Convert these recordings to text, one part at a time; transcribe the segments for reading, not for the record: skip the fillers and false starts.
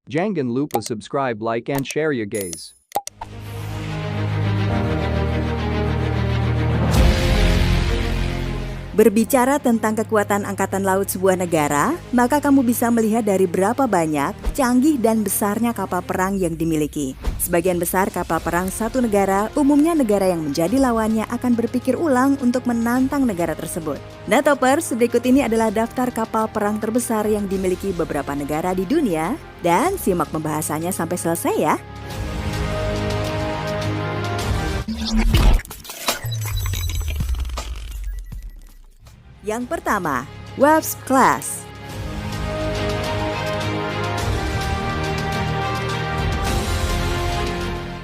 Jangan lupa subscribe, like and share ya guys. Berbicara tentang kekuatan angkatan laut sebuah negara, maka kamu bisa melihat dari berapa banyak, canggih dan besarnya kapal perang yang dimiliki. Sebagian besar kapal perang satu negara, umumnya negara yang menjadi lawannya akan berpikir ulang untuk menantang negara tersebut. Nah Toppers, berikut ini adalah daftar kapal perang terbesar yang dimiliki beberapa negara di dunia, dan simak pembahasannya sampai selesai ya. Yang pertama, Wasp Class.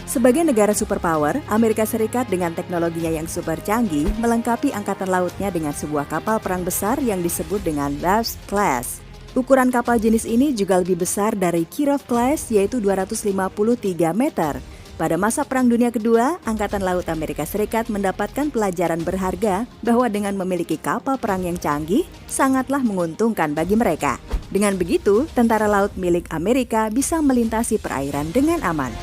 Sebagai negara superpower, Amerika Serikat dengan teknologinya yang super canggih melengkapi angkatan lautnya dengan sebuah kapal perang besar yang disebut dengan Wasp Class. Ukuran kapal jenis ini juga lebih besar dari Kirov Class, yaitu 253 meter. Pada masa Perang Dunia Kedua, Angkatan Laut Amerika Serikat mendapatkan pelajaran berharga bahwa dengan memiliki kapal perang yang canggih, sangatlah menguntungkan bagi mereka. Dengan begitu, tentara laut milik Amerika bisa melintasi perairan dengan aman.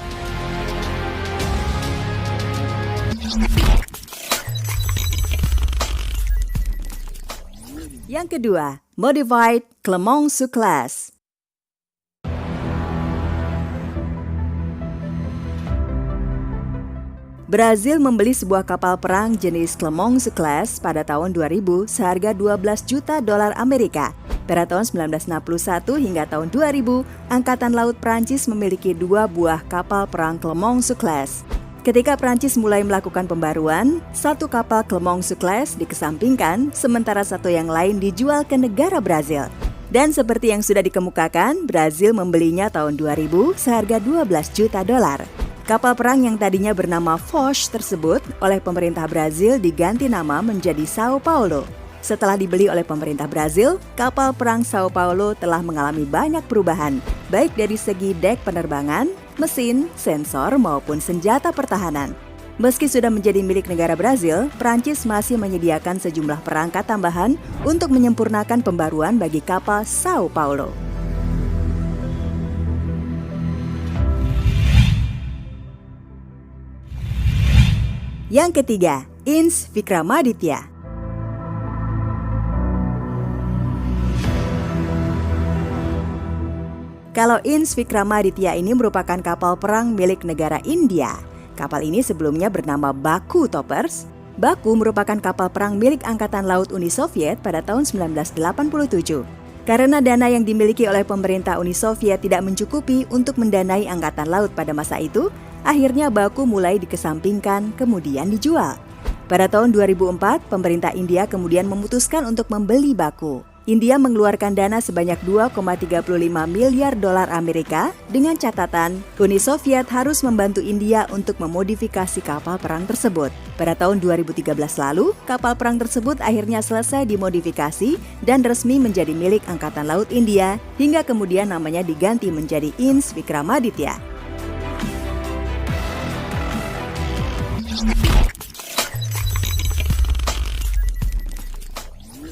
Yang kedua, Modified Clemenceau Class. Brazil membeli sebuah kapal perang jenis Clemenceau Class pada tahun 2000 seharga 12 juta dolar Amerika. Pada tahun 1961 hingga tahun 2000, Angkatan Laut Prancis memiliki 2 buah kapal perang Clemenceau Class. Ketika Prancis mulai melakukan pembaruan, 1 kapal Clemenceau Class dikesampingkan, sementara 1 yang lain dijual ke negara Brazil. Dan seperti yang sudah dikemukakan, Brazil membelinya tahun 2000 seharga 12 juta dolar. Kapal perang yang tadinya bernama Foch tersebut oleh pemerintah Brazil diganti nama menjadi Sao Paulo. Setelah dibeli oleh pemerintah Brazil, kapal perang Sao Paulo telah mengalami banyak perubahan, baik dari segi dek penerbangan, mesin, sensor, maupun senjata pertahanan. Meski sudah menjadi milik negara Brazil, Prancis masih menyediakan sejumlah perangkat tambahan untuk menyempurnakan pembaruan bagi kapal Sao Paulo. Yang ketiga, Inch Vikramaditya. Kalau Inch Vikramaditya ini merupakan kapal perang milik negara India. Kapal ini sebelumnya bernama Baku Toppers. Baku merupakan kapal perang milik Angkatan Laut Uni Soviet pada tahun 1987. Karena dana yang dimiliki oleh pemerintah Uni Soviet tidak mencukupi untuk mendanai Angkatan Laut pada masa itu, akhirnya Baku mulai dikesampingkan kemudian dijual. Pada tahun 2004, pemerintah India kemudian memutuskan untuk membeli Baku. India mengeluarkan dana sebanyak 2,35 miliar dolar Amerika dengan catatan Uni Soviet harus membantu India untuk memodifikasi kapal perang tersebut. Pada tahun 2013 lalu, kapal perang tersebut akhirnya selesai dimodifikasi dan resmi menjadi milik Angkatan Laut India hingga kemudian namanya diganti menjadi Inch Vikramaditya.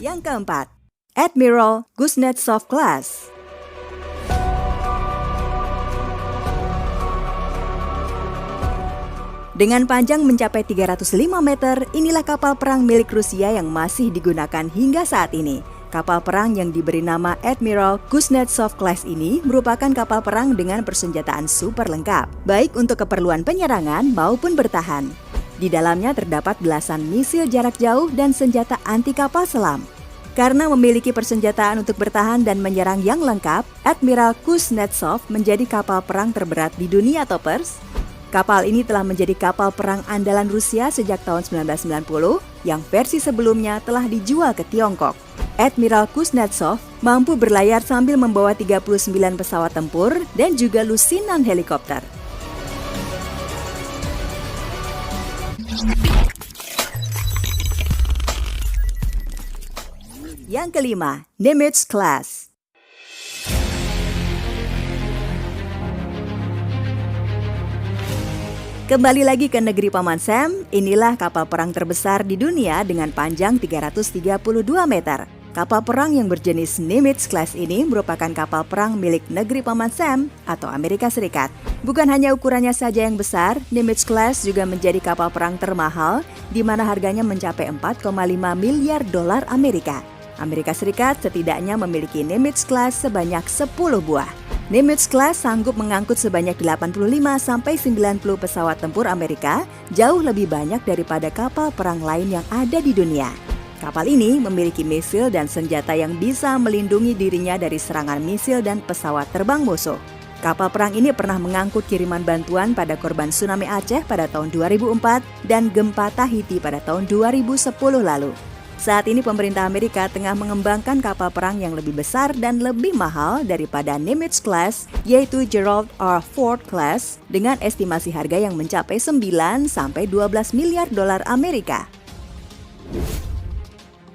Yang keempat, Admiral Kuznetsov Class. Dengan panjang mencapai 305 meter, inilah kapal perang milik Rusia yang masih digunakan hingga saat ini. Kapal perang yang diberi nama Admiral Kuznetsov Class ini merupakan kapal perang dengan persenjataan super lengkap, baik untuk keperluan penyerangan maupun bertahan. Di dalamnya terdapat belasan misil jarak jauh dan senjata anti kapal selam. Karena memiliki persenjataan untuk bertahan dan menyerang yang lengkap, Admiral Kuznetsov menjadi kapal perang terberat di dunia Toppers. Kapal ini telah menjadi kapal perang andalan Rusia sejak tahun 1990, yang versi sebelumnya telah dijual ke Tiongkok. Admiral Kuznetsov mampu berlayar sambil membawa 39 pesawat tempur dan juga lusinan helikopter. Yang kelima, Nimitz Class. Kembali lagi ke negeri Paman Sam, inilah kapal perang terbesar di dunia dengan panjang 332 meter. Kapal perang yang berjenis Nimitz-class ini merupakan kapal perang milik negeri Paman Sam atau Amerika Serikat. Bukan hanya ukurannya saja yang besar, Nimitz-class juga menjadi kapal perang termahal di mana harganya mencapai 4,5 miliar dolar Amerika. Amerika Serikat setidaknya memiliki Nimitz-class sebanyak 10 buah. Nimitz-class sanggup mengangkut sebanyak 85-90 pesawat tempur Amerika, jauh lebih banyak daripada kapal perang lain yang ada di dunia. Kapal ini memiliki misil dan senjata yang bisa melindungi dirinya dari serangan misil dan pesawat terbang musuh. Kapal perang ini pernah mengangkut kiriman bantuan pada korban tsunami Aceh pada tahun 2004 dan gempa Tahiti pada tahun 2010 lalu. Saat ini pemerintah Amerika tengah mengembangkan kapal perang yang lebih besar dan lebih mahal daripada Nimitz-class, yaitu Gerald R. Ford class dengan estimasi harga yang mencapai 9-12 miliar dolar Amerika.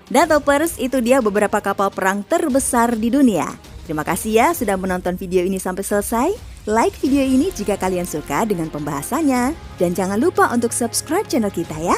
Dan Topers, itu dia beberapa kapal perang terbesar di dunia. Terima kasih ya sudah menonton video ini sampai selesai. Like video ini jika kalian suka dengan pembahasannya. Dan jangan lupa untuk subscribe channel kita ya.